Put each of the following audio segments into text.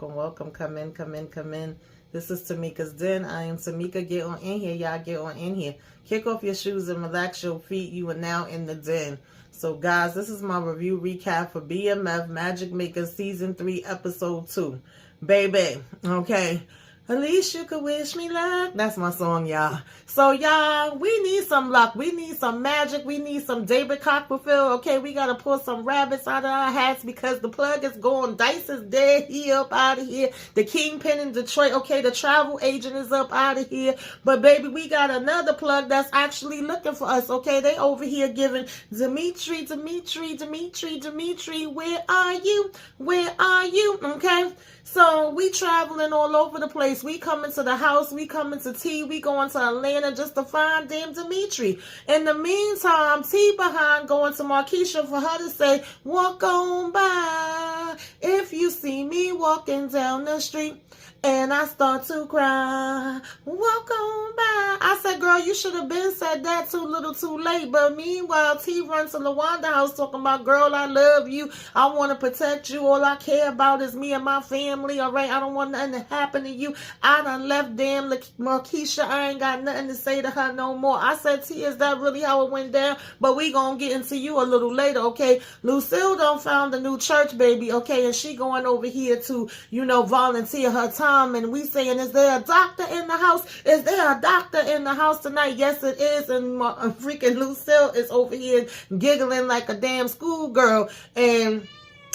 welcome. Come in. This is Tamika's Den. I am Tamika. Get on in here, y'all. Get on in here. Kick off your shoes and relax your feet. You are now in the den. So, guys, this is my review recap for BMF Magic Makers Season 3, Episode 2. Baby, okay. At least you could wish me luck. That's my song, y'all. So, y'all, we need some luck. We need some magic. We need some David Copperfield. Okay, we got to pull some rabbits out of our hats because the plug is going. Dice is dead. He up out of here. The kingpin in Detroit. Okay, the travel agent is up out of here. But, baby, we got another plug that's actually looking for us. Okay, they over here giving Dimitri, where are you? Where are you? Okay. So we traveling all over the place. We coming to the house. We coming to T. We going to Atlanta just to find damn Dimitri. In the meantime, T behind going to Markeisha for her to say, walk on by if you see me walking down the street. And I start to cry. Walk on by. I said, girl, you should have been said that too little too late. But meanwhile, T runs to LaWanda house talking about, girl, I love you. I want to protect you. All I care about is me and my family. All right. I don't want nothing to happen to you. I done left damn Markeisha. I ain't got nothing to say to her no more. I said, T, is that really how it went down? But we gonna get into you a little later. Okay. Lucille done found a new church, baby. Okay. And she going over here to, volunteer her time. And we saying, is there a doctor in the house? Is there a doctor in the house tonight? Yes, it is. And freaking Lucille is over here giggling like a damn schoolgirl. And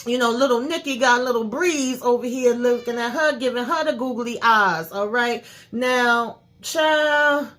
little Nikki got a little breeze over here looking at her, giving her the googly eyes. All right. Now, child,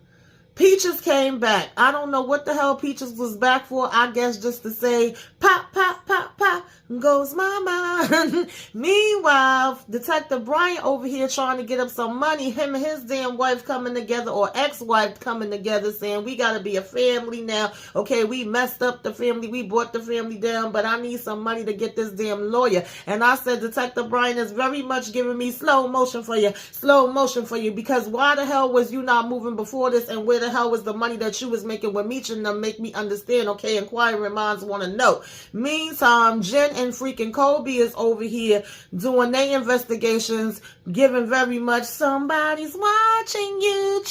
Peaches came back. I don't know what the hell Peaches was back for. I guess just to say, pop, pop, pop, pop, goes my mind. Meanwhile, Detective Bryant over here trying to get up some money. Him and his damn wife coming together, or ex-wife coming together, saying, we got to be a family now. Okay, we messed up the family. We brought the family down, but I need some money to get this damn lawyer. And I said, Detective Bryant is very much giving me slow motion for you, because why the hell was you not moving before this, and where the hell was the money that you was making with Meech and them? Make me understand, okay? Inquiring minds want to know. Meantime, Jen and freaking Kobe is over here doing their investigations, giving very much somebody's watching you,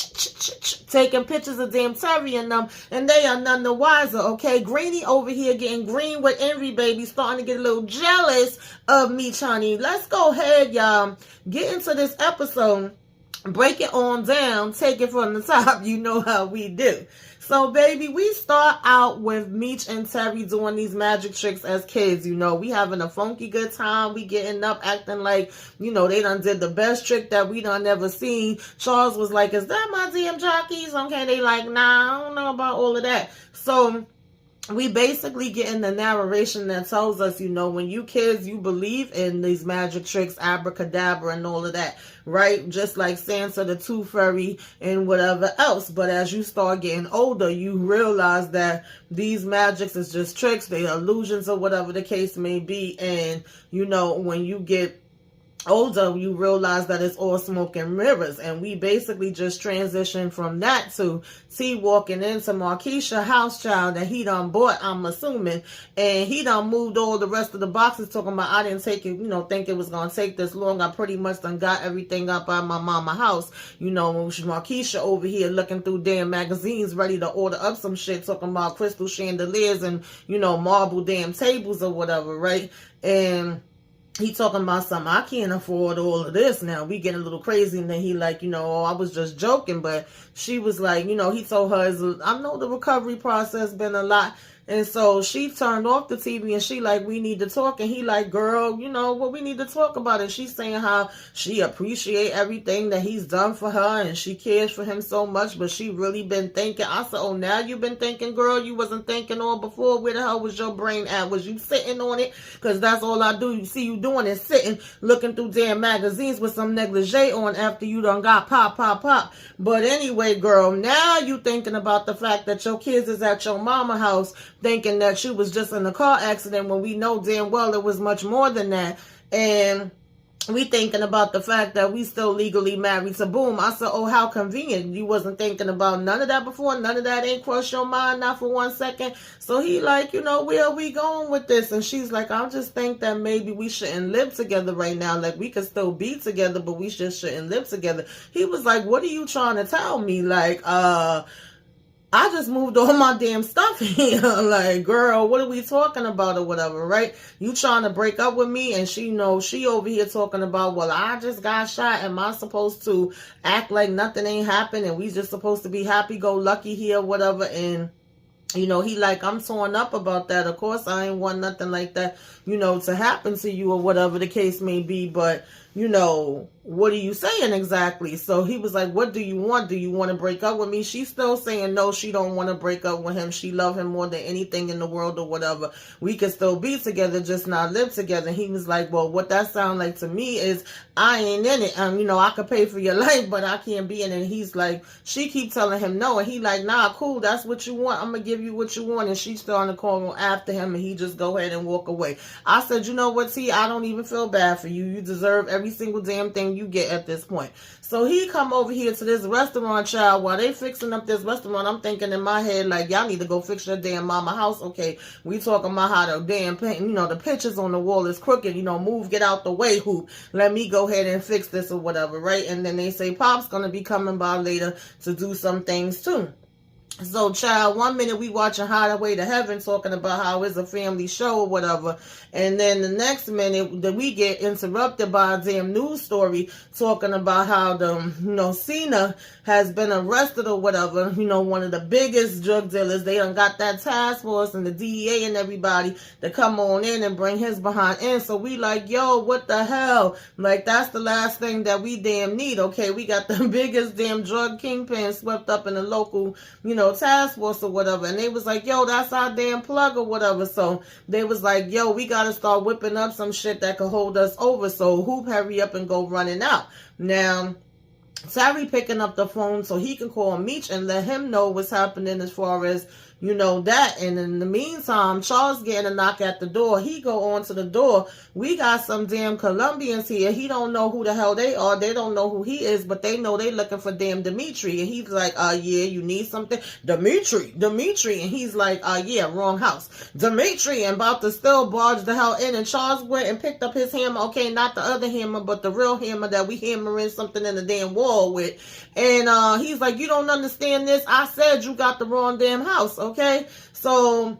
taking pictures of damn Terry and them, and they are none the wiser, okay? Greenie over here getting green with envy, baby, starting to get a little jealous of Meech, honey. Let's go ahead, y'all. Get into this episode. Break it on down, take it from the top. You know how we do. So, baby, we start out with Meech and Terry doing these magic tricks as kids. We having a funky good time. We getting up, acting like, they done did the best trick that we done never seen. Charles was like, is that my damn jockeys? Okay, they like, nah, I don't know about all of that. So we basically get in the narration that tells us, when you kids, you believe in these magic tricks, abracadabra and all of that, right? Just like Sansa the Tooth Fairy and whatever else. But as you start getting older, you realize that these magics is just tricks, they are illusions or whatever the case may be. And, when you get older, you realize that it's all smoke and mirrors. And we basically just transitioned from that to T walking into Markeisha house child that he done bought, I'm assuming, and he done moved all the rest of the boxes, talking about, I didn't take it, think it was gonna take this long. I pretty much done got everything up out of my mama house. Markeisha over here looking through damn magazines, ready to order up some shit, talking about crystal chandeliers and marble damn tables or whatever, right? And he talking about something, I can't afford all of this now. We getting a little crazy. And then he like, oh, I was just joking. But she was like, he told her, I know the recovery process been a lot. And so she turned off the TV and she like, we need to talk. And he like, girl, what we need to talk about. And she's saying how she appreciate everything that he's done for her and she cares for him so much. But she really been thinking. I said, oh, now you've been thinking, girl. You wasn't thinking all before. Where the hell was your brain at? Was you sitting on it? Because that's all I do. You see you doing is sitting, looking through damn magazines with some negligee on after you done got pop. But anyway, girl, now you thinking about the fact that your kids is at your mama house, thinking that you was just in a car accident when we know damn well it was much more than that. And we thinking about the fact that we still legally married to Boom. I said, oh, how convenient. You wasn't thinking about none of that before. None of that ain't crossed your mind, not for 1 second. So he like, where are we going with this? And she's like, I just think that maybe we shouldn't live together right now. Like, we could still be together, but we just shouldn't live together. He was like, what are you trying to tell me? Like, I just moved all my damn stuff here. Like, girl, what are we talking about or whatever, right? You trying to break up with me, and she over here talking about, well, I just got shot. Am I supposed to act like nothing ain't happened and we just supposed to be happy-go-lucky here, whatever? And he like, I'm torn up about that. Of course, I ain't want nothing like that, to happen to you or whatever the case may be. But, what are you saying exactly? So he was like, what do you want? Do you want to break up with me? She's still saying no, she don't want to break up with him. She love him more than anything in the world or whatever. We could still be together, just not live together. He was like, well, what that sound like to me is I ain't in it. I could pay for your life, but I can't be in it. And he's like, she keep telling him no. And he like, nah, cool. That's what you want. I'm going to give you what you want. And she's starting to call after him, and he just go ahead and walk away. I said, you know what, T, I don't even feel bad for you. You deserve every single damn thing you get at this point. So he come over here to this restaurant, child, while they fixing up this restaurant. I'm thinking in my head, like, y'all need to go fix your damn mama house. Okay, we talking about how the damn, the pictures on the wall is crooked. Move, get out the way, hoop. Let me go ahead and fix this or whatever, right? And then they say Pop's gonna be coming by later to do some things too. So, child, 1 minute we watching Hideaway to Heaven talking about how it's a family show or whatever. And then the next minute that we get interrupted by a damn news story talking about how Cena has been arrested or whatever. One of the biggest drug dealers. They done got that task force and the DEA and everybody to come on in and bring his behind in. So we like, yo, what the hell? Like, that's the last thing that we damn need. Okay, we got the biggest damn drug kingpin swept up in the local, task force or whatever. And they was like, yo, that's our damn plug or whatever. So they was like, yo, we got to start whipping up some shit that could hold us over. So Hoop, hurry up and go running out. Now, Terry picking up the phone so he can call Meech and let him know what's happening as far as, that. And in the meantime, Charles getting a knock at the door. He go on to the door. We got some damn Colombians here. He don't know who the hell they are. They don't know who he is, but they know they looking for damn Dimitri. And he's like, yeah, you need something? Dimitri. And he's like, yeah, wrong house. Dimitri, and about to still barge the hell in. And Charles went and picked up his hammer. Okay, not the other hammer, but the real hammer that we hammering something in the damn wall with. And he's like, you don't understand this? I said you got the wrong damn house. Okay, so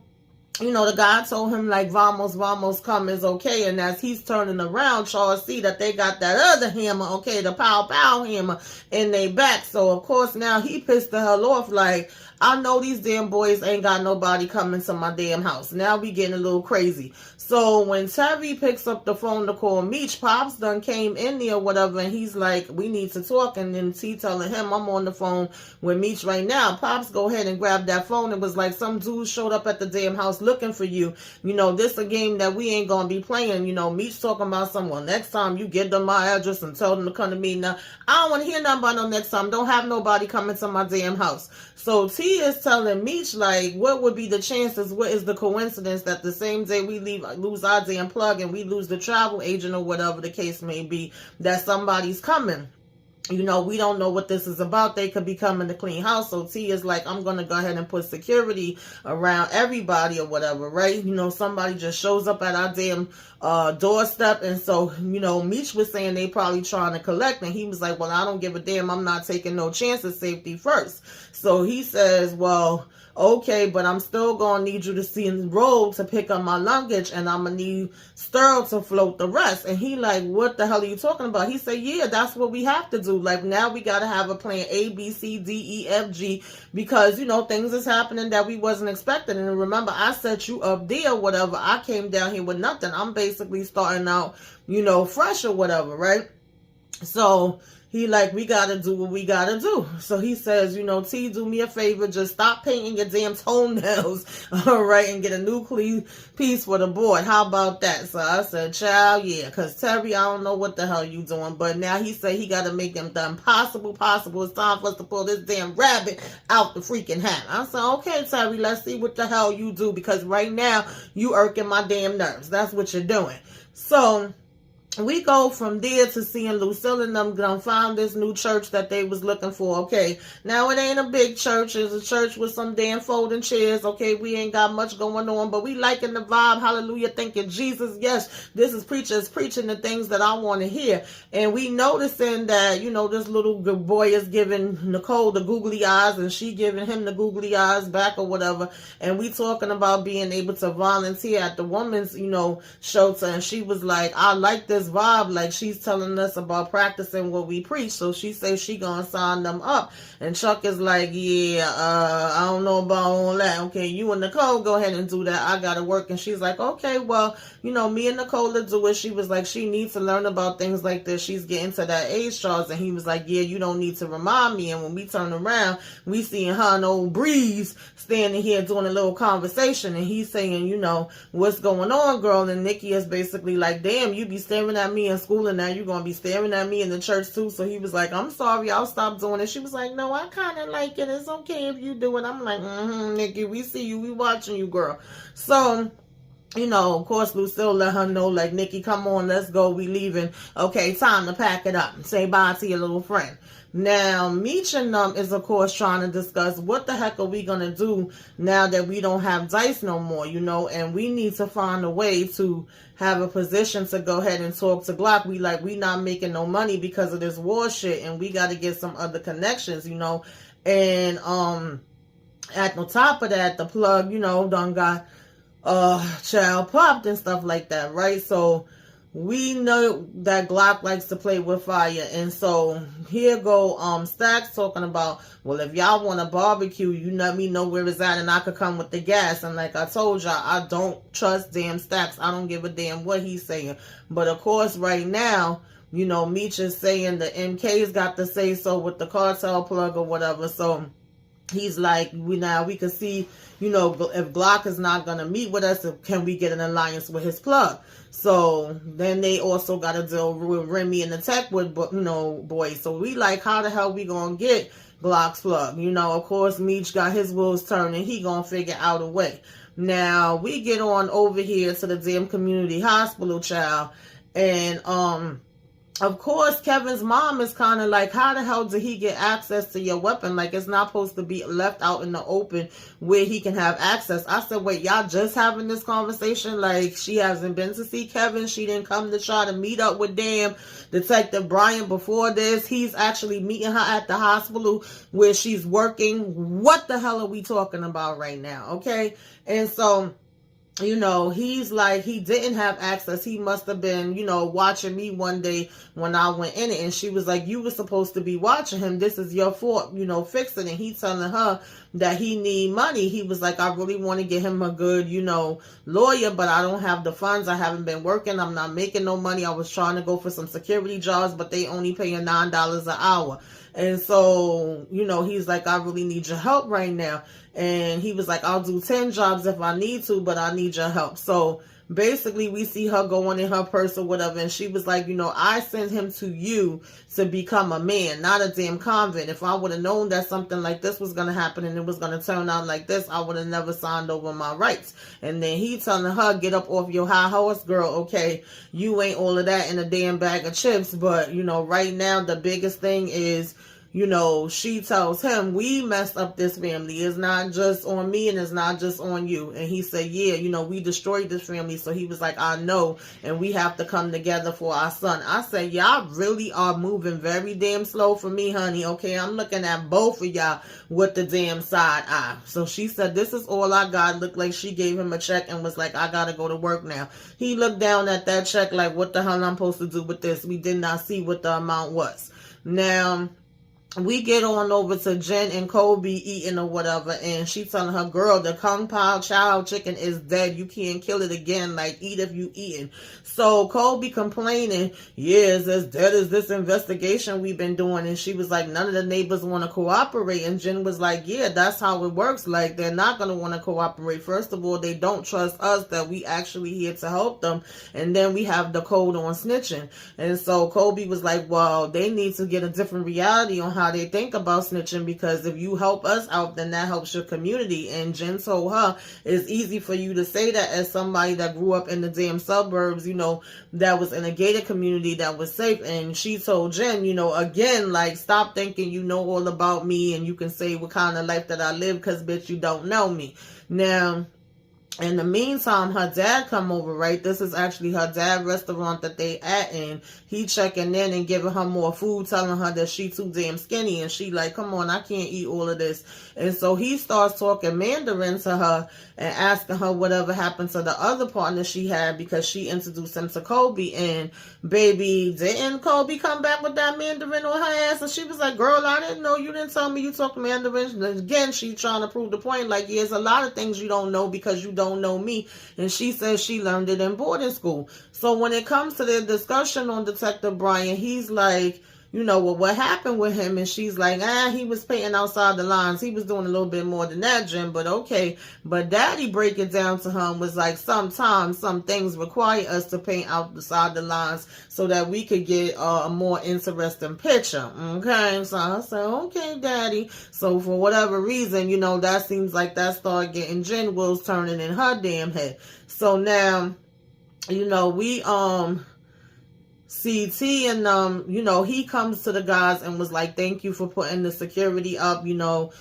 the guy told him like vamos come is okay, and as he's turning around, Charles see that they got that other hammer, okay, the pow hammer in their back. So of course now he pissed the hell off, like, I know these damn boys ain't got nobody coming to my damn house. Now we getting a little crazy. So when Terry picks up the phone to call Meech, Pops done came in there or whatever, and he's like, we need to talk. And then T telling him, I'm on the phone with Meech right now. Pops go ahead and grab that phone. It was like, some dude showed up at the damn house looking for you. This a game that we ain't gonna be playing. Meech talking about someone. Next time you give them my address and tell them to come to me. Now, I don't want to hear nothing about no next time. Don't have nobody coming to my damn house. So T is telling Meech, like, what would be the chances? What is the coincidence that the same day we lose our damn plug and we lose the travel agent or whatever the case may be, that somebody's coming? We don't know what this is about. They could be coming to clean house. So T is like, I'm going to go ahead and put security around everybody or whatever, right? Somebody just shows up at our damn doorstep. And so, Meech was saying they probably trying to collect. And he was like, well, I don't give a damn. I'm not taking no chances. Safety first. So he says, well, okay, but I'm still going to need you to see in the road to pick up my luggage, and I'm going to need Sterl to float the rest. And he like, what the hell are you talking about? He said, yeah, that's what we have to do. Like, now we got to have a plan A, B, C, D, E, F, G, because, things is happening that we wasn't expecting. And remember, I set you up there, whatever. I came down here with nothing. I'm basically starting out, fresh or whatever, right? So he like, we got to do what we got to do. So he says, T, do me a favor. Just stop painting your damn toenails, all right, and get a new piece for the board. How about that? So I said, child, yeah, because Terry, I don't know what the hell you doing. But now he said he got to make them the impossible possible. It's time for us to pull this damn rabbit out the freaking hat. I said, okay, Terry, let's see what the hell you do, because right now you irking my damn nerves. That's what you're doing. So we go from there to seeing Lucille and them gonna find this new church that they was looking for. Okay, now it ain't a big church. It's a church with some damn folding chairs. Okay, we ain't got much going on, but we liking the vibe. Hallelujah, thanking Jesus. Yes, this is preachers preaching the things that I want to hear. And we noticing that, this little boy is giving Nicole the googly eyes, and she giving him the googly eyes back or whatever. And we talking about being able to volunteer at the woman's, shelter. And she was like, I like this vibe, like she's telling us about practicing what we preach. So she says she gonna sign them up. And Chuck is like, yeah, I don't know about all that. Okay, you and Nicole go ahead and do that. I gotta work. And she's like, okay, well, me and Nicole will do it. She was like, she needs to learn about things like this. She's getting to that age, Charles. And he was like, yeah, you don't need to remind me. And when we turn around, we seeing her and old Breeze standing here doing a little conversation. And he's saying, what's going on, girl? And Nikki is basically like, damn, you be staring at me in school, and now you're going to be staring at me in the church too. So he was like, I'm sorry, I'll stop doing it. She was like, no, I kind of like it. It's okay if you do it. I'm like, Nikki, we see you. We watching you, girl. So, of course, Lucille let her know, like, Nikki, come on, let's go. We leaving. Okay, time to pack it up. Say bye to your little friend. Now, Meech and is, of course, trying to discuss what the heck are we going to do now that we don't have Dice no more, and we need to find a way to have a position to go ahead and talk to Glock. We not making no money because of this war shit, and we got to get some other connections, and at the top of that, the plug, done got child popped and stuff like that, right? So we know that Glock likes to play with fire, and so here go Stacks talking about, well, if y'all want a barbecue, you let me know where it's at and I could come with the gas. And like I told y'all, I don't trust damn Stacks. I don't give a damn what he's saying. But of course, right now, Meech is saying the MK's got to say so with the cartel plug or whatever. So he's like, we can see, if Glock is not going to meet with us, can we get an alliance with his plug? So then they also got to deal with Remy and the Techwood, boys. So we like, how the hell we going to get Glock's plug? Of course, Meech got his wheels turning. He going to figure out a way. Now, we get on over here to the damn community hospital, child. And, of course, Kevin's mom is kind of like, how the hell did he get access to your weapon? Like, it's not supposed to be left out in the open where he can have access. I said, wait, y'all just having this conversation? Like, she hasn't been to see Kevin. She didn't come to try to meet up with damn Detective Bryant before this. He's actually meeting her at the hospital where she's working. What the hell are we talking about right now? Okay? And so, he's like, he didn't have access. He must have been, watching me one day when I went in it. And she was like, you were supposed to be watching him. This is your fault, fix it. And he telling her that he need money. He was like, I really want to get him a good, lawyer, but I don't have the funds. I haven't been working. I'm not making no money. I was trying to go for some security jobs, but they only paying $9 an hour. And so, he's like, I really need your help right now. And he was like, I'll do 10 jobs if I need to, but I need your help. So basically, we see her going in her purse or whatever. And she was like, I sent him to you to become a man, not a damn convict. If I would have known that something like this was going to happen and it was going to turn out like this, I would have never signed over my rights. And then he telling her, get up off your high horse, girl. Okay, you ain't all of that in a damn bag of chips. But, right now, the biggest thing is, she tells him, we messed up this family. It's not just on me and it's not just on you. And he said, yeah, we destroyed this family. So he was like, I know, and we have to come together for our son. I said, y'all really are moving very damn slow for me, honey. Okay, I'm looking at both of y'all with the damn side eye. So she said, this is all I got. Looked like she gave him a check and was like, I gotta go to work now. He looked down at that check like, what the hell I'm supposed to do with this? We did not see what the amount was. Now, we get on over to Jen and Kobe eating or whatever, and she telling her, girl, the Kung Pao Chow chicken is dead. You can't kill it again. Like, eat if you eating. So Kobe complaining, yeah, it's as dead as this investigation we've been doing. And she was like, none of the neighbors want to cooperate. And Jen was like, yeah, that's how it works. Like, they're not going to want to cooperate. First of all, they don't trust us that we actually here to help them. And then we have the code on snitching. And so Kobe was like, well, they need to get a different reality on how they think about snitching, because if you help us out, then that helps your community. And Jen told her it's easy for you to say that as somebody that grew up in the damn suburbs, you know, that was in a gated community that was safe. And she told Jen, you know, again, like, stop thinking you know all about me and you can say what kind of life that I live, because bitch, you don't know me. Now, in the meantime, her dad come over, right? This is actually her dad restaurant that they at, and he checking in and giving her more food, telling her that she too damn skinny, and she like, come on, I can't eat all of this. And so he starts talking Mandarin to her and asking her whatever happened to the other partner she had, because she introduced him to Kobe. And baby, didn't Kobe come back with that Mandarin on her ass? And she was like, girl, I didn't know. You didn't tell me you talk Mandarin. And again, she trying to prove the point, like, yeah, there's a lot of things you don't know because you don't know me. And she says she learned it in boarding school. So when it comes to the discussion on Detective Brian, he's like, you know, well, what happened with him? And she's like, he was painting outside the lines. He was doing a little bit more than that, Jim, but okay. But Daddy break it down to him was like, sometimes some things require us to paint outside the lines so that we could get a more interesting picture. Okay, so I said, okay, Daddy. So for whatever reason, you know, that seems like that started getting Jen wheels turning in her damn head. So now, you know, we CT and you know, he comes to the guys and was like, thank you for putting the security up, you know.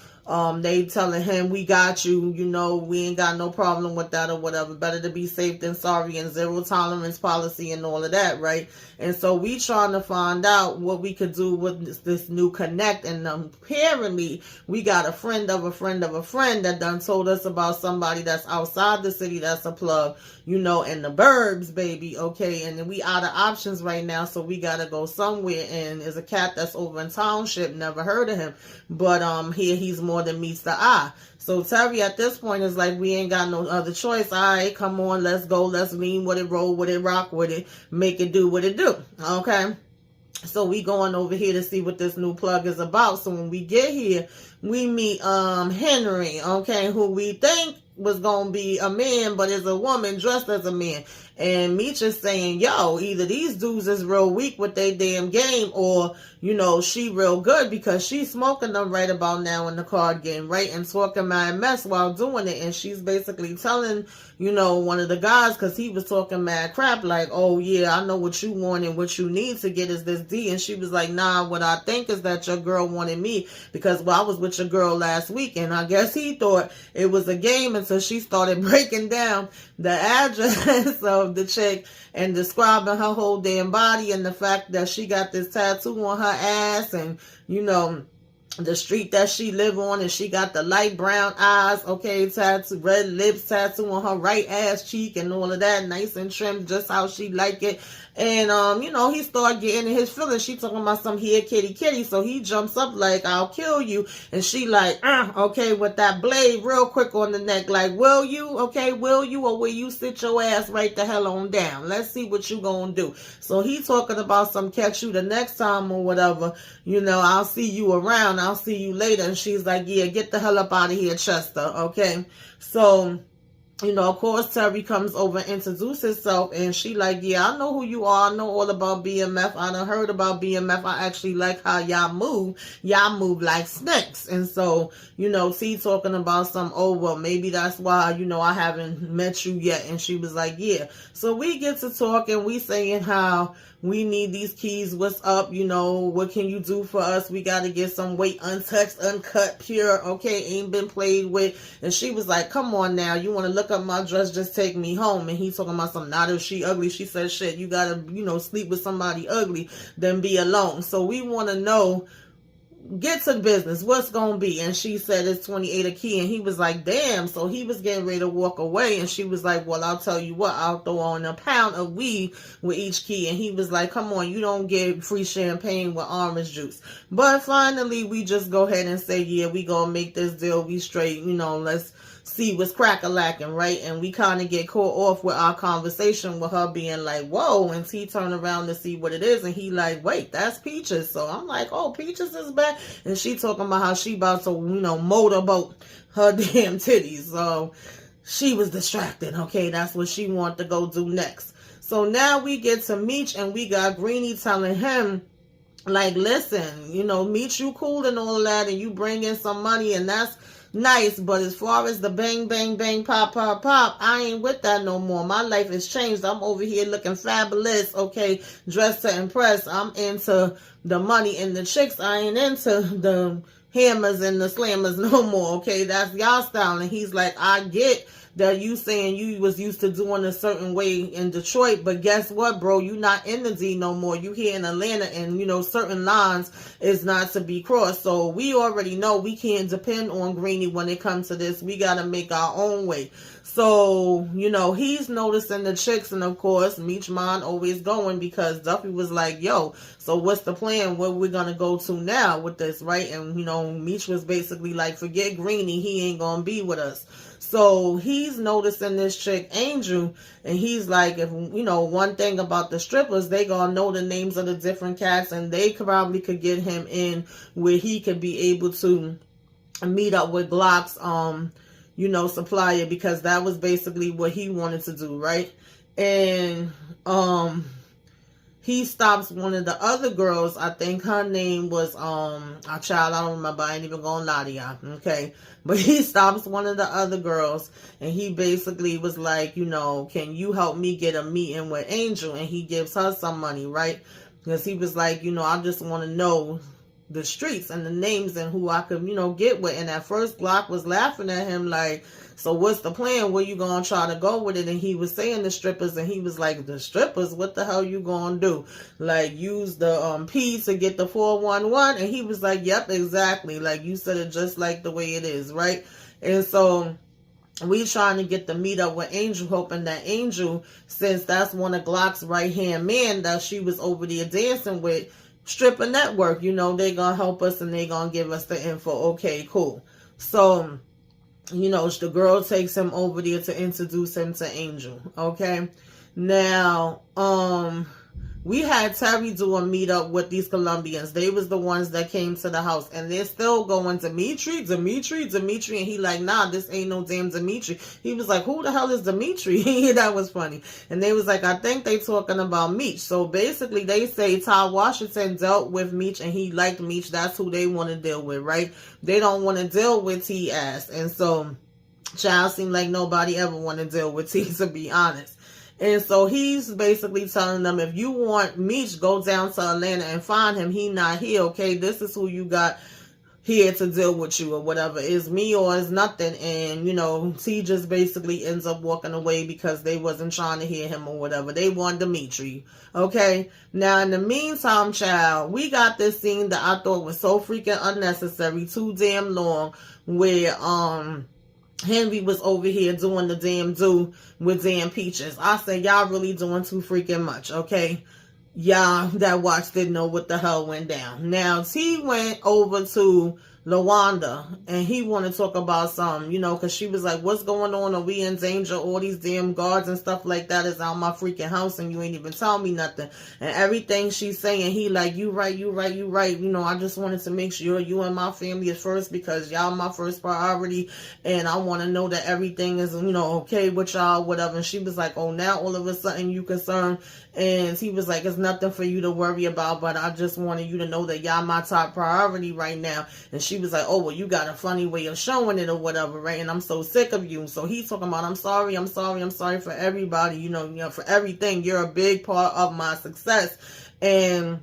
They telling him, we got you, you know, we ain't got no problem with that or whatever. Better to be safe than sorry, and zero tolerance policy and all of that, right? And so we trying to find out what we could do with this new connect. And apparently we got a friend of a friend of a friend that done told us about somebody that's outside the city that's a plug, you know, in the burbs, baby, okay? And then we out of options right now, so we gotta go somewhere. And there's a cat that's over in Township, never heard of him, but here he's more than meets the eye. So Terry at this point is like, we ain't got no other choice. All right, come on, let's go, let's lean with it, roll with it, rock with it, make it do what it do. Okay, so we going over here to see what this new plug is about. So when we get here, we meet Henry, okay, who we think was gonna be a man, but is a woman dressed as a man. And Meecha's saying, yo, either these dudes is real weak with their damn game, or, you know, she real good, because she's smoking them right about now in the card game, right? And talking mad mess while doing it. And she's basically telling, you know, one of the guys, because he was talking mad crap, like, oh yeah, I know what you want and what you need to get is this D. And she was like, nah, what I think is that your girl wanted me, because, well, I was with your girl last week. And I guess he thought it was a game until she started breaking down the address of the chick and describing her whole damn body, and the fact that she got this tattoo on her ass, and, you know, the street that she live on, and she got the light brown eyes, okay, tattoo, red lips tattoo on her right ass cheek, and all of that, nice and trimmed, just how she like it. And, you know, he started getting in his feelings. She talking about some here, kitty, kitty. So he jumps up like, I'll kill you. And she like, okay, with that blade real quick on the neck. Like, will you? Okay, will you? Or will you sit your ass right the hell on down? Let's see what you gonna do. So he talking about some catch you the next time or whatever. You know, I'll see you around. I'll see you later. And she's like, yeah, get the hell up out of here, Chester. Okay. So, you know, of course, Terry comes over and introduces herself, and she like, yeah, I know who you are. I know all about BMF. I done heard about BMF. I actually like how y'all move. Y'all move like snakes. And so, you know, T talking about some, oh, well, maybe that's why, you know, I haven't met you yet. And she was like, yeah. So we get to talking. We saying how we need these keys. What's up? You know, what can you do for us? We got to get some weight, untouched, uncut, pure. Okay, ain't been played with. And she was like, come on now. You want to look up my dress? Just take me home. And he talking about some, not if she ugly. She said, shit, you got to, you know, sleep with somebody ugly, then be alone. So we want to know, get to business. What's gonna be? And she said it's 28 a key. And he was like, damn. So he was getting ready to walk away. And she was like, well, I'll tell you what, I'll throw on a pound of weed with each key. And he was like, come on, you don't get free champagne with orange juice. But finally, we just go ahead and say, yeah, we gonna make this deal. We straight, you know, let's see what's crack-a-lacking, right? And we kind of get caught off with our conversation with her being like, whoa, and T turn around to see what it is, and he like, wait, that's Peaches. So I'm like, oh, Peaches is back. And she talking about how she about to, you know, motorboat her damn titties. So she was distracted. Okay, that's what she wanted to go do next. So now we get to Meech, and we got Greenie telling him Like, listen, meet you cool and all that, and you bring in some money, and that's nice, but as far as the bang, bang, bang, pop, pop, pop, I ain't with that no more. My life has changed. I'm over here looking fabulous, okay, dressed to impress. I'm into the money and the chicks. I ain't into the hammers and the slammers no more, okay? That's y'all style. And he's like, I get that you saying you was used to doing a certain way in Detroit, but guess what, bro? You not in the D no more. You here in Atlanta, and certain lines is not to be crossed. So we already know we can't depend on Greenie when it comes to this. We gotta make our own way. So, he's noticing the chicks, and of course, Meech mind always going, because Duffy was like, yo, so what's the plan? Where we gonna go to now with this, right? And, Meech was basically like, forget Greenie, he ain't gonna be with us. So he's noticing this chick, Angel, and he's like, if, one thing about the strippers, they gonna know the names of the different cats, and they probably could get him in where he could be able to meet up with Glock's, supplier, because that was basically what he wanted to do, right? And he stops one of the other girls. I think her name was a child, I don't remember, I ain't even gonna lie to y'all, okay? But he stops one of the other girls, and he basically was like, can you help me get a meeting with Angel? And he gives her some money, right? Because he was like, I just want to know the streets and the names and who I could, get with. And at first Glock was laughing at him like, so what's the plan? Where you gonna try to go with it? And he was saying the strippers, and he was like, the strippers? What the hell you gonna do? Like, use the P to get the 411? And he was like, yep, exactly. Like, you said it just like the way it is, right? And so we trying to get the meet up with Angel, hoping that Angel, since that's one of Glock's right-hand men that she was over there dancing with, Stripper Network, they gonna help us and they gonna give us the info. Okay, cool. So, the girl takes him over there to introduce him to Angel. Okay. Now, we had Terry do a meetup with these Colombians. They was the ones that came to the house, and they're still going, Dimitri, and he like, nah, this ain't no damn Dimitri. He was like, who the hell is Dimitri? That was funny. And they was like, I think they talking about Meech. So basically they say Ty Washington dealt with Meech, and he liked Meech. That's who they want to deal with, right? They don't want to deal with T ass. And so child seemed like nobody ever want to deal with T, to be honest. And so he's basically telling them, if you want Meech, go down to Atlanta and find him. He not here, okay? This is who you got here to deal with you, or whatever. Is me or is nothing. And, T just basically ends up walking away because they wasn't trying to hear him or whatever. They want Dimitri, okay? Now, in the meantime, child, we got this scene that I thought was so freaking unnecessary, too damn long, where, Henry was over here doing the damn do with damn Peaches. I said, y'all really doing too freaking much, okay? Y'all that watched didn't know what the hell went down. Now, T went over to LaWanda, and he want to talk about something, because she was like, what's going on? Are we in danger? All these damn guards and stuff like that is out my freaking house, and you ain't even tell me nothing. And everything she's saying, he like, you right. I just wanted to make sure you and my family is first, because y'all my first priority, and I want to know that everything is, okay with y'all, whatever. And she was like, oh, now all of a sudden you concerned. And he was like, it's nothing for you to worry about, but I just wanted you to know that y'all my top priority right now. And she was like, oh, well, you got a funny way of showing it or whatever, right? And I'm so sick of you. So he's talking about, I'm sorry for everybody, for everything. You're a big part of my success. And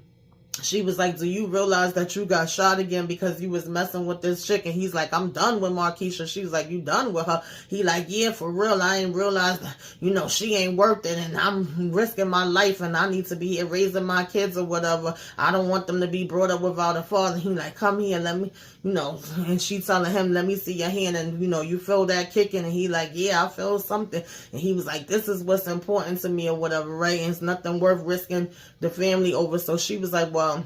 she was like, do you realize that you got shot again because you was messing with this chick? And he's like, I'm done with Markeisha. She was like, you done with her? He like, yeah, for real. I ain't realized that, she ain't worth it, and I'm risking my life, and I need to be here raising my kids or whatever. I don't want them to be brought up without a father. He like, come here, let me, and she telling him, let me see your hand, and, you feel that kicking? And he like, yeah, I feel something. And he was like, this is what's important to me or whatever, right? And it's nothing worth risking the family over. So she was like, well,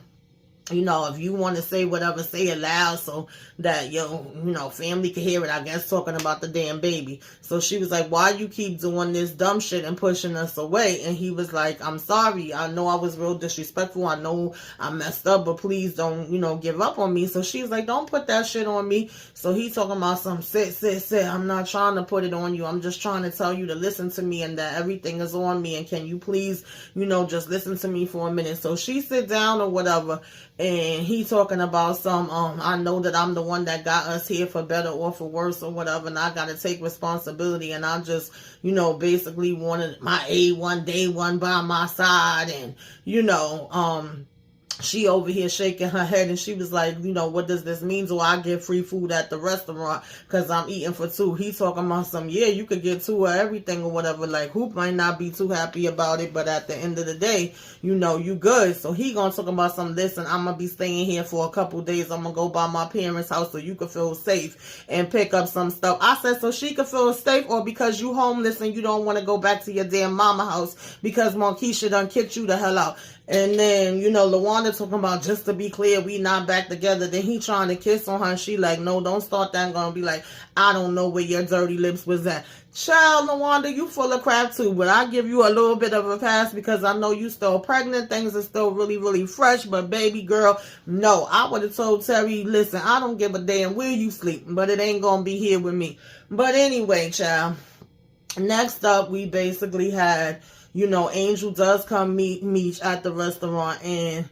you know, if you want to say whatever, say it loud so that your, you know, family can hear it. I guess talking about the damn baby. So she was like, why you keep doing this dumb shit and pushing us away? And he was like, I'm sorry. I know I was real disrespectful. I know I messed up, but please don't, you know, give up on me. So she's like, don't put that shit on me. So he talking about some sit. I'm not trying to put it on you. I'm just trying to tell you to listen to me and that everything is on me. And can you please, you know, just listen to me for a minute? So she sit down or whatever. And he talking about some, I know that I'm the one that got us here for better or for worse or whatever, and I got to take responsibility, and I just, you know, basically wanted my A1 day one by my side, and, you know, she over here shaking her head, and she was like, you know, what does this mean? Do I get free food at the restaurant because I'm eating for two? He talking about some, yeah, you could get two of everything or whatever. Like, Hoop might not be too happy about it, but at the end of the day, you know, you good. So he gonna talk about some, listen, I'm gonna be staying here for a couple days. I'm gonna go by my parents' house so you can feel safe and pick up some stuff. I said, so she could feel safe, or because you homeless and you don't want to go back to your damn mama house because Marquisha done kicked you the hell out. And then, you know, LaWanda talking about, just to be clear, we not back together. Then he trying to kiss on her. And she like, no, don't start that. I'm going to be like, I don't know where your dirty lips was at. Child, LaWanda, you full of crap too. But I give you a little bit of a pass because I know you still pregnant. Things are still really, really fresh. But baby girl, no. I would have told Terry, listen, I don't give a damn where you sleep. But it ain't going to be here with me. But anyway, child. Next up, we basically had, you know, Angel does come meet Meech at the restaurant, and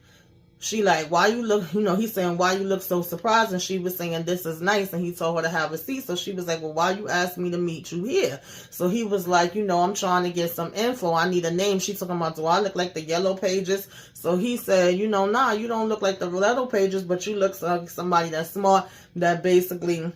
she like, why you look, you know, he's saying, why you look so surprised? And she was saying, this is nice. And he told her to have a seat. So she was like, well, why you asked me to meet you here? So he was like, you know, I'm trying to get some info. I need a name. She talking about, do I look like the Yellow Pages? So he said, you know, nah, you don't look like the Yellow Pages, but you look like somebody that's smart, that basically,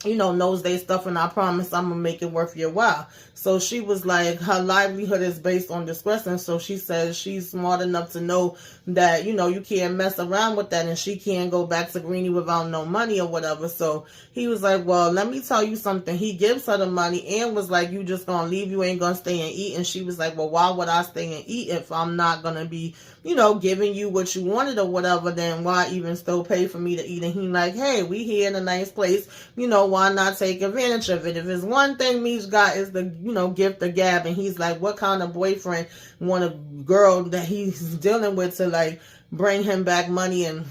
you know, knows they stuff, and I promise I'm gonna make it worth your while. So she was like, her livelihood is based on discretion. So she says she's smart enough to know that, you know, you can't mess around with that, and she can't go back to Greenie without no money or whatever. So he was like, well, let me tell you something. He gives her the money and was like, you just gonna leave, you ain't gonna stay and eat. And she was like, well, why would I stay and eat if I'm not gonna be, you know, giving you what you wanted or whatever? Then why even still pay for me to eat? And he like, hey, we here in a nice place, you know, why not take advantage of it? If it's one thing Meech got is the, you know, gift the gab. And he's like, what kind of boyfriend want a girl that he's dealing with to like bring him back money and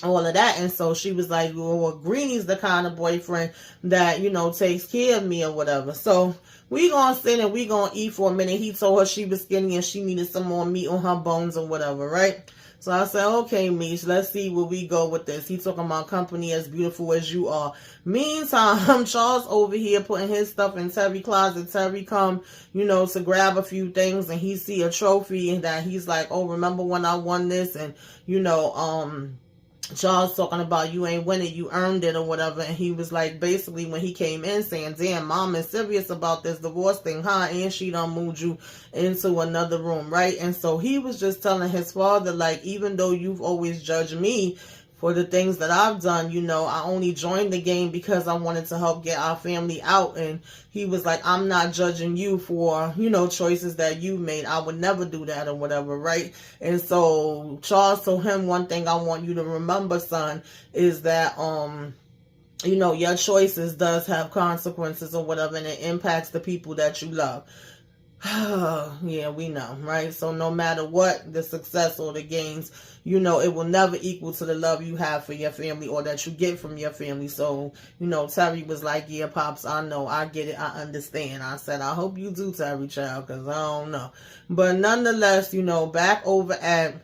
all of that? And so she was like, well, Greenie's the kind of boyfriend that, you know, takes care of me or whatever. So we gonna sit and we gonna eat for a minute. He told her she was skinny and she needed some more meat on her bones or whatever, right? So I said, okay, Meech, let's see where we go with this. He talking about company as beautiful as you are. Meantime, Charles over here putting his stuff in Terry's closet. Terry come, you know, to grab a few things, and he see a trophy that he's like, oh, remember when I won this? And, you know, Charles talking about, you ain't win it, you earned it or whatever. And he was like, basically when he came in saying, damn, mom is serious about this divorce thing, huh? And she done moved you into another room, right? And so he was just telling his father, like, even though you've always judged me for the things that I've done, you know, I only joined the game because I wanted to help get our family out. And he was like, I'm not judging you for, you know, choices that you made. I would never do that or whatever, right? And so Charles told him, one thing I want you to remember, son, is that, you know, your choices does have consequences or whatever, and it impacts the people that you love. Yeah, we know, right? So no matter what the success or the gains, you know, it will never equal to the love you have for your family or that you get from your family. So, you know, Terry was like, yeah, Pops, I know, I get it, I understand. I said, I hope you do, Terry, child, because I don't know. But nonetheless, you know, back over at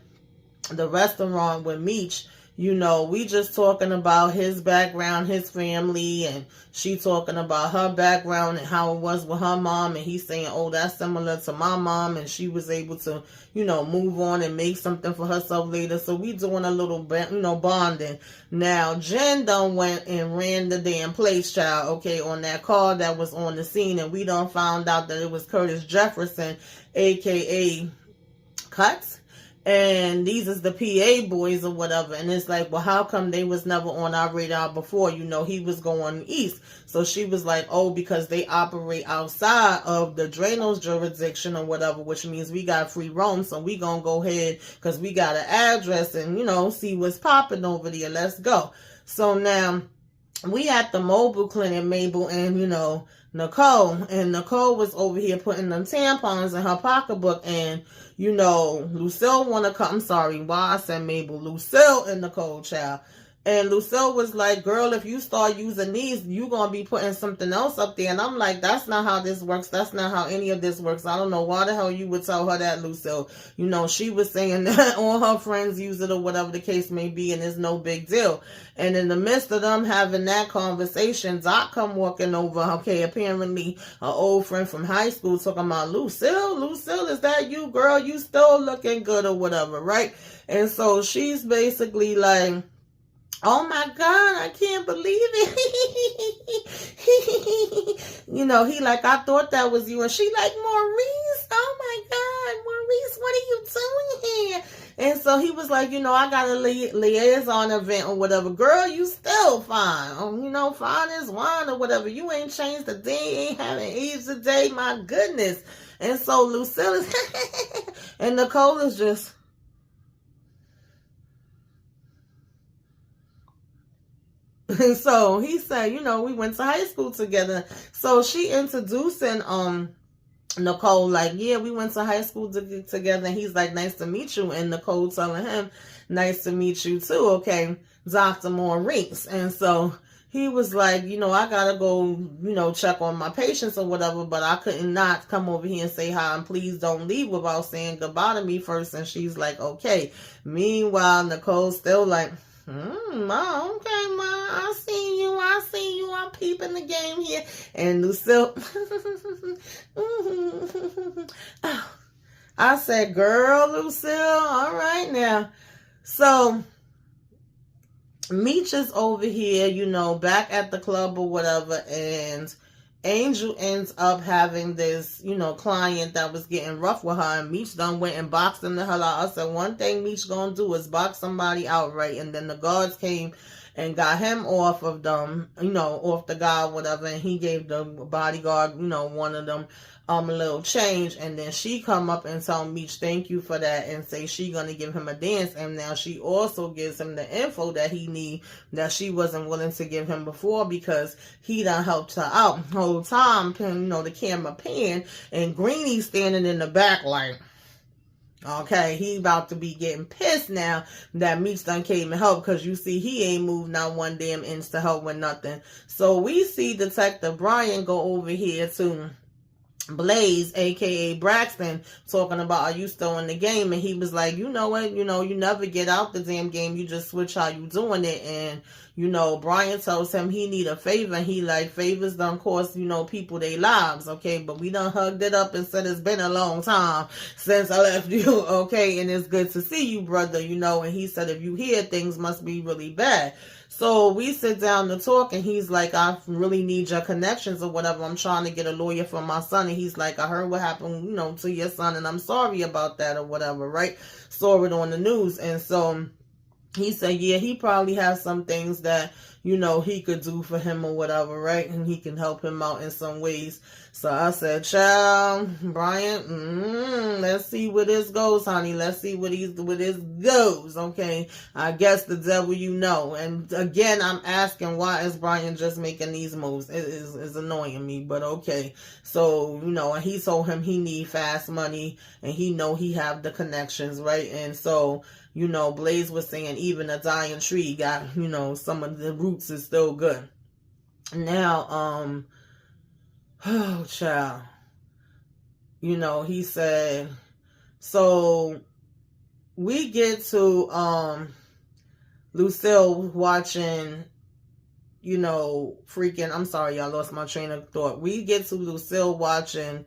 the restaurant with Meech, you know, we just talking about his background, his family, and she talking about her background and how it was with her mom, and he's saying, oh, that's similar to my mom, and she was able to, you know, move on and make something for herself later. So we doing a little, you know, bonding. Now, Jen done went and ran the damn place, child, okay, on that car that was on the scene, and we done found out that it was Curtis Jefferson, a.k.a. Cuts. And these is the PA boys or whatever. And it's like, well, how come they was never on our radar before? You know, he was going east. So she was like, oh, because they operate outside of the Drano's jurisdiction or whatever, which means we got free roam. So we gonna go ahead because we got an address and, you know, see what's popping over there. Let's go. So now we at the mobile clinic, Mabel and, you know, Nicole. And Nicole was over here putting them tampons in her pocketbook. And, you know, Lucille want to come. I'm sorry, why I said Mabel. Lucille and Nicole, child. And Lucille was like, girl, if you start using these, you going to be putting something else up there. And I'm like, that's not how this works. That's not how any of this works. I don't know why the hell you would tell her that, Lucille. You know, she was saying that all her friends use it or whatever the case may be, and it's no big deal. And in the midst of them having that conversation, Doc come walking over. Okay, apparently an old friend from high school talking about, Lucille, is that you, girl? You still looking good or whatever, right? And so she's basically like, oh my God, I can't believe it. You know, he like, I thought that was you. And she like, Maurice, oh my God, Maurice, what are you doing here? And so he was like, you know, I got a liaison event or whatever. Girl, you still fine. You know, fine as wine or whatever. You ain't changed a day, ain't having aged a day. My goodness. And so Lucille is, and Nicole is just, and so he said, you know, we went to high school together. So she introducing Nicole like, yeah, we went to high school together. And he's like, nice to meet you. And Nicole telling him, nice to meet you too. Okay, Dr. Maurice. And so he was like, you know, I gotta go, you know, check on my patients or whatever, but I couldn't not come over here and say hi, and please don't leave without saying goodbye to me first. And she's like, okay. Meanwhile, Nicole's still like, Ma, okay, Ma, I see you, I'm peeping the game here. And Lucille, I said, girl, Lucille, all right now. So, Meech is over here, you know, back at the club or whatever, and Angel ends up having this, you know, client that was getting rough with her, and Meech done went and boxed him the hell out. I said, one thing Meech gonna do is box somebody outright. And then the guards came and got him off of them, you know, off the guy or whatever, and he gave the bodyguard, you know, one of them a little change. And then she come up and tell Meech thank you for that, and say she gonna give him a dance. And now she also gives him the info that he need, that she wasn't willing to give him before, because he done helped her out the whole time. You know, the camera pan, and Greenie standing in the back like, okay, he about to be getting pissed now that Meech done came and helped, because you see he ain't moved not one damn inch to help with nothing. So we see Detective Brian go over here to Blaze, aka Braxton, talking about, are you still in the game? And he was like, you know what, you know, you never get out the damn game, you just switch how you doing it. And you know, Brian tells him he need a favor, and he like, favors done cost, you know, people their lives, okay, but we done hugged it up and said it's been a long time since I left you, okay, and it's good to see you, brother, you know. And he said, if you hear, things must be really bad. So we sit down to talk, and he's like, I really need your connections or whatever. I'm trying to get a lawyer for my son. And he's like, I heard what happened, you know, to your son, and I'm sorry about that or whatever, right? Saw it on the news. And so he said, yeah, he probably has some things that, you know, he could do for him or whatever, right? And he can help him out in some ways. So I said, child, Brian, let's see where this goes, honey. Let's see where this goes, okay? I guess the devil you know. And again, I'm asking, why is Brian just making these moves? It is annoying me, but okay. So, you know, and he told him he need fast money, and he know he have the connections, right? And so, you know, Blaze was saying even a dying tree got, you know, some of the roots is still good. Now, oh, child. You know, he said, so we get to Lucille watching, you know, freaking, I'm sorry, I lost my train of thought. We get to Lucille watching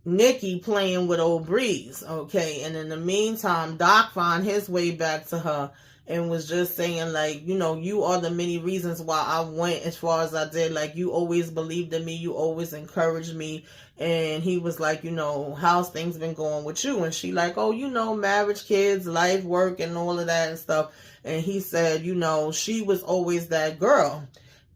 Nikki playing with old Breeze, okay? And in the meantime, Doc find his way back to her, and was just saying, like, you know, you are the many reasons why I went as far as I did. Like, you always believed in me, you always encouraged me. And he was like, you know, how's things been going with you? And she like, oh, you know, marriage, kids, life, work, and all of that and stuff. And he said, you know, she was always that girl.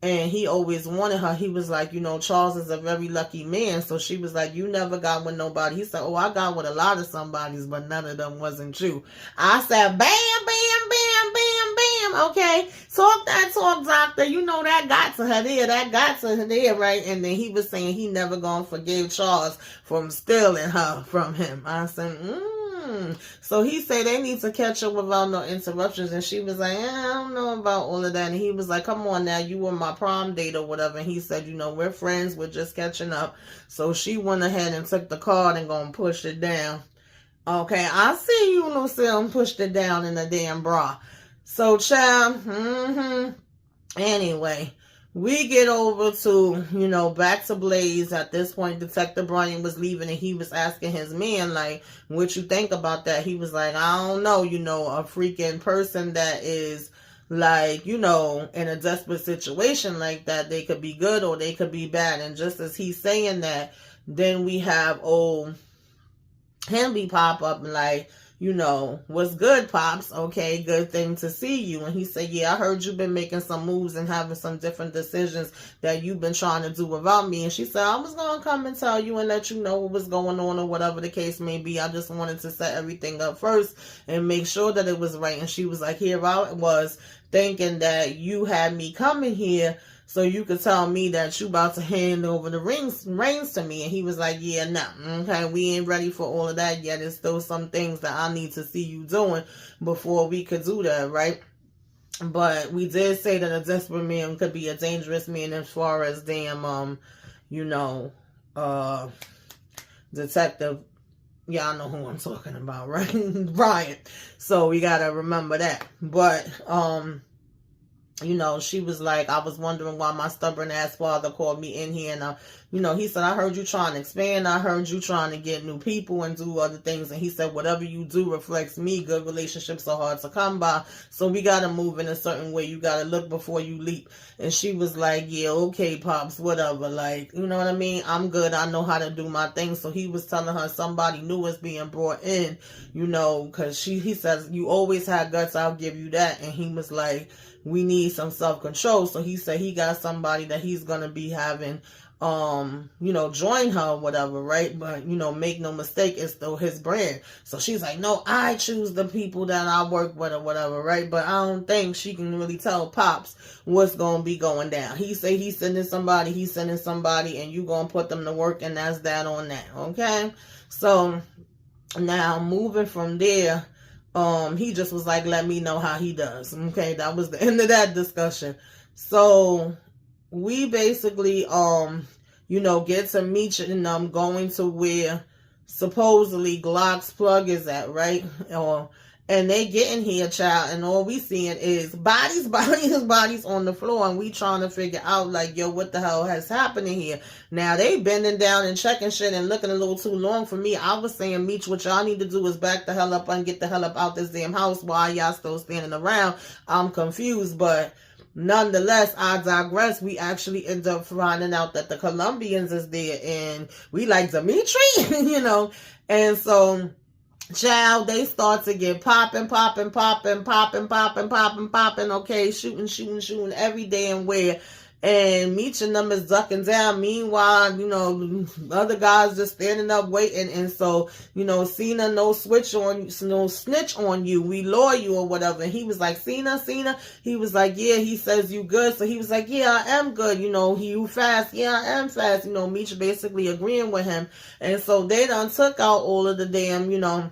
And he always wanted her. He was like, you know, Charles is a very lucky man. So she was like, you never got with nobody. He said, oh, I got with a lot of somebodies, but none of them wasn't you. I said, bam, bam, bam, bam, bam. Okay, talk that talk, doctor. You know, that got to her there. That got to her there, right? And then he was saying he never gonna forgive Charles from stealing her from him. I said, So he said they need to catch up without no interruptions. And she was like, I don't know about all of that. And he was like, come on now, you were my prom date or whatever. And he said, you know, we're friends, we're just catching up. So she went ahead and took the card and gonna push it down. Okay, I see you, Lucille, pushed it down in the damn bra. So, child, anyway, we get over to, you know, back to Blaze. At this point, Detective Brian was leaving and he was asking his man, like, what you think about that? He was like, I don't know, you know, a freaking person that is, like, you know, in a desperate situation like that, they could be good or they could be bad. And just as he's saying that, then we have old Henry pop up and like, you know, what's good, Pops? Okay, good thing to see you. And he said, yeah, I heard you've been making some moves and having some different decisions that you've been trying to do without me. And she said, I was going to come and tell you and let you know what was going on or whatever the case may be. I just wanted to set everything up first and make sure that it was right. And she was like, here I was thinking that you had me coming here so you could tell me that you about to hand over the reins to me. And he was like, yeah, no, okay, we ain't ready for all of that yet. There's still some things that I need to see you doing before we could do that, right? But we did say that a desperate man could be a dangerous man as far as damn, you know, detective. Y'all know who I'm talking about, right? Brian. So we gotta remember that. But, you know, she was like, I was wondering why my stubborn ass father called me in here. And, you know, he said, I heard you trying to expand. I heard you trying to get new people and do other things. And he said, whatever you do reflects me. Good relationships are hard to come by. So we got to move in a certain way. You got to look before you leap. And she was like, yeah, okay, Pops, whatever. Like, you know what I mean? I'm good. I know how to do my thing. So he was telling her somebody new is being brought in, you know, because he says, you always had guts. I'll give you that. And he was like, we need some self-control. So he said he got somebody that he's going to be having, you know, join her or whatever, right? But, you know, make no mistake, it's still his brand. So she's like, no, I choose the people that I work with or whatever, right? But I don't think she can really tell Pops what's going to be going down. He say he's sending somebody, and you going to put them to work, and that's that on that, okay? So now moving from there, he just was like, let me know how he does. Okay, that was the end of that discussion. So we basically, you know, get to meet and going to where supposedly Glock's plug is at, right? And they get in here, child, and all we seeing is bodies on the floor, and we trying to figure out, like, yo, what the hell has happened in here? Now, they bending down and checking shit and looking a little too long for me. I was saying, Meech, what y'all need to do is back the hell up and get the hell up out this damn house while y'all still standing around. I'm confused, but nonetheless, I digress. We actually end up finding out that the Colombians is there, and we like Dimitri, you know, and so... child, they start to get popping, okay, shooting every day and where. And Meech and them is ducking down. Meanwhile, you know, other guys just standing up waiting. And so, you know, Cena, no snitch on you. We lure you or whatever. And he was like, Cena. He was like, yeah, he says you good. So he was like, yeah, I am good. You know, you fast. Yeah, I am fast. You know, Meech basically agreeing with him. And so they done took out all of the damn, you know,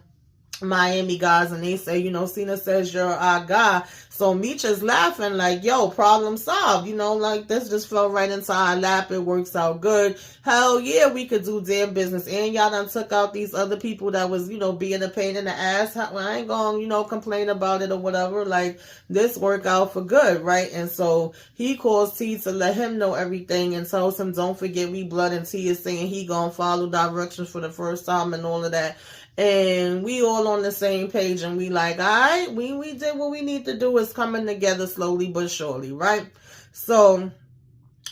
Miami guys, and they say, you know, Cena says you're our guy. So Meech is laughing like, yo, problem solved. You know, like, this just fell right into our lap. It works out good. Hell yeah, we could do damn business. And y'all done took out these other people that was, you know, being a pain in the ass. I ain't gonna, you know, complain about it or whatever. Like, this worked out for good, right? And so he calls T to let him know everything and tells him, don't forget we blood, and T is saying he gonna follow directions for the first time and all of that. And we all on the same page, and we like, all right, we did what we need to do. Is coming together slowly but surely, right? So,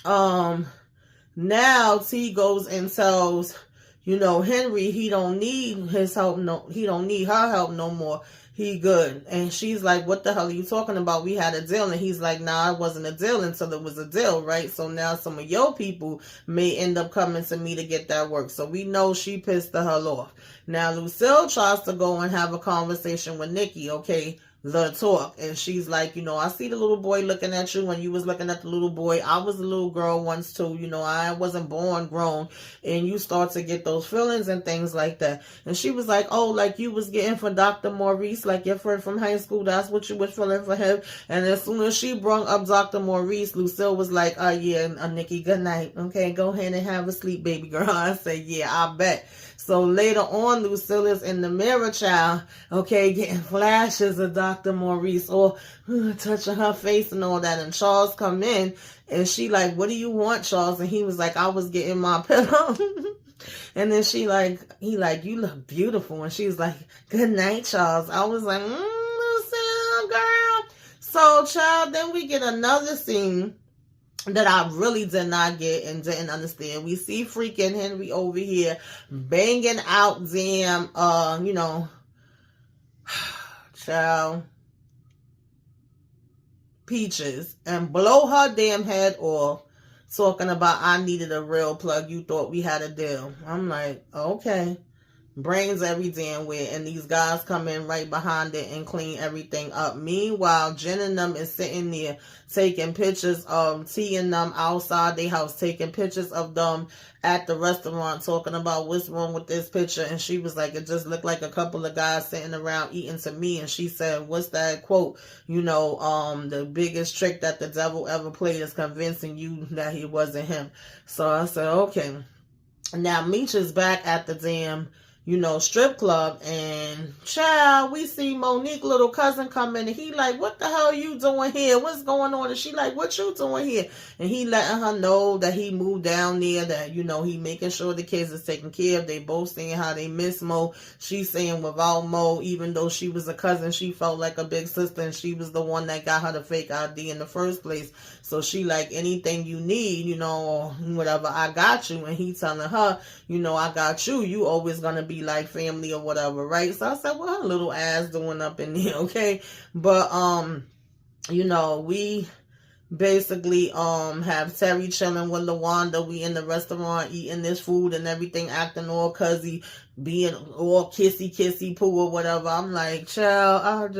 now T goes and tells, Henry he don't need his help, no, he don't need her help no more. He good. And she's like, what the hell are you talking about? We had a deal. And he's like, nah, it wasn't a deal until it was a deal, right? So now some of your people may end up coming to me to get that work. So we know she pissed the hell off. Now Lucille tries to go and have a conversation with Nikki, okay? The talk. And she's like, I see the little boy looking at you when you was looking at the little boy. I was a little girl once too. I wasn't born grown. And you start to get those feelings and things like that. And she was like, oh, like you was getting for Dr. Maurice, like your friend from high school. That's what you was feeling for him. And as soon as she brought up Dr. Maurice, Lucille was like, yeah, Nikki, good night. Okay, go ahead and have a sleep, baby girl. I said, yeah, I bet. So later on, Lucille is in the mirror, child, okay, getting flashes of Dr. Maurice or touching her face and all that. And Charles come in and she like, what do you want, Charles? And he was like, I was getting my pillow. And then he like, you look beautiful. And she's like, good night, Charles. I was like, Lucille, girl. So, child, then we get another scene that I really did not get and didn't understand. We see freaking Henry over here banging out damn, child, Peaches and blow her damn head off, talking about I needed a real plug. You thought we had a deal. I'm like, okay. Brains every damn where, and these guys come in right behind it and clean everything up. Meanwhile, Jen and them is sitting there taking pictures of T and them outside their house, taking pictures of them at the restaurant, talking about what's wrong with this picture. And she was like, it just looked like a couple of guys sitting around eating to me. And she said, what's that quote? The biggest trick that the devil ever played is convincing you that he wasn't him. So I said, okay. Now Meech is back at the damn strip club, and child, we see Monique little cousin come in, and he like, what the hell are you doing here? What's going on? And she like, what you doing here? And he letting her know that he moved down there, that, he making sure the kids is taken care of. They both saying how they miss Mo. She's saying without Mo, even though she was a cousin, she felt like a big sister, and she was the one that got her the fake ID in the first place. So she like, anything you need, or whatever, I got you. And he telling her, I got you. You always gonna be like family or whatever, right? So I said, well, her little ass doing up in there, okay? But we basically have Terry chilling with LaWanda. We in the restaurant eating this food and everything, acting all cuzzy, being all kissy poo or whatever. I'm like, child,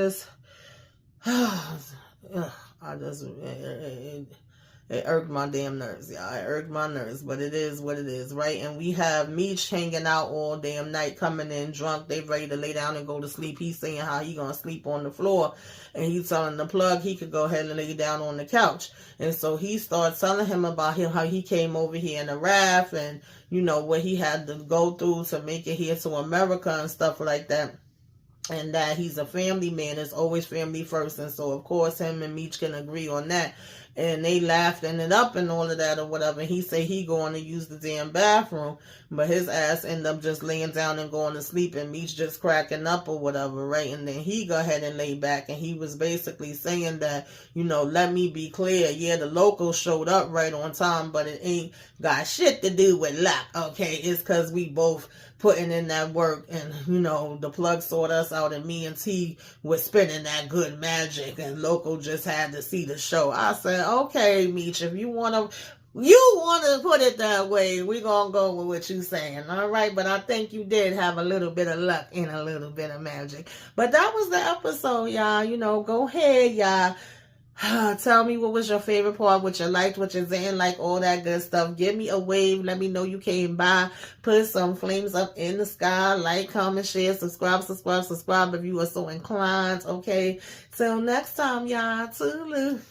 it irked my damn nerves, y'all. It irked my nerves, but it is what it is, right? And we have Meech hanging out all damn night, coming in drunk. They ready to lay down and go to sleep. He's saying how he gonna sleep on the floor, and he's telling the plug he could go ahead and lay down on the couch. And so he starts telling him about how he came over here in a raft, and what he had to go through to make it here to America and stuff like that. And that he's a family man. It's always family first. And so, of course, him and Meech can agree on that. And they laughed it up and all of that or whatever. And he said he going to use the damn bathroom. But his ass end up just laying down and going to sleep. And Meech just cracking up or whatever, right? And then he go ahead and lay back. And he was basically saying that, let me be clear. Yeah, the locals showed up right on time. But it ain't got shit to do with luck, okay? It's because we both putting in that work, and the plug sought us out, and me and T was spinning that good magic, and local just had to see the show. I said, okay, Meech, if you want to put it that way, we're gonna go with what you saying, all right? But I think you did have a little bit of luck and a little bit of magic. But that was the episode, y'all. Go ahead, y'all. Tell me what was your favorite part, what you liked, what you didn't like, all that good stuff. Give me a wave. Let me know you came by. Put some flames up in the sky. Like, comment, share, subscribe if you are so inclined. Okay. Till next time, y'all. Toodaloo.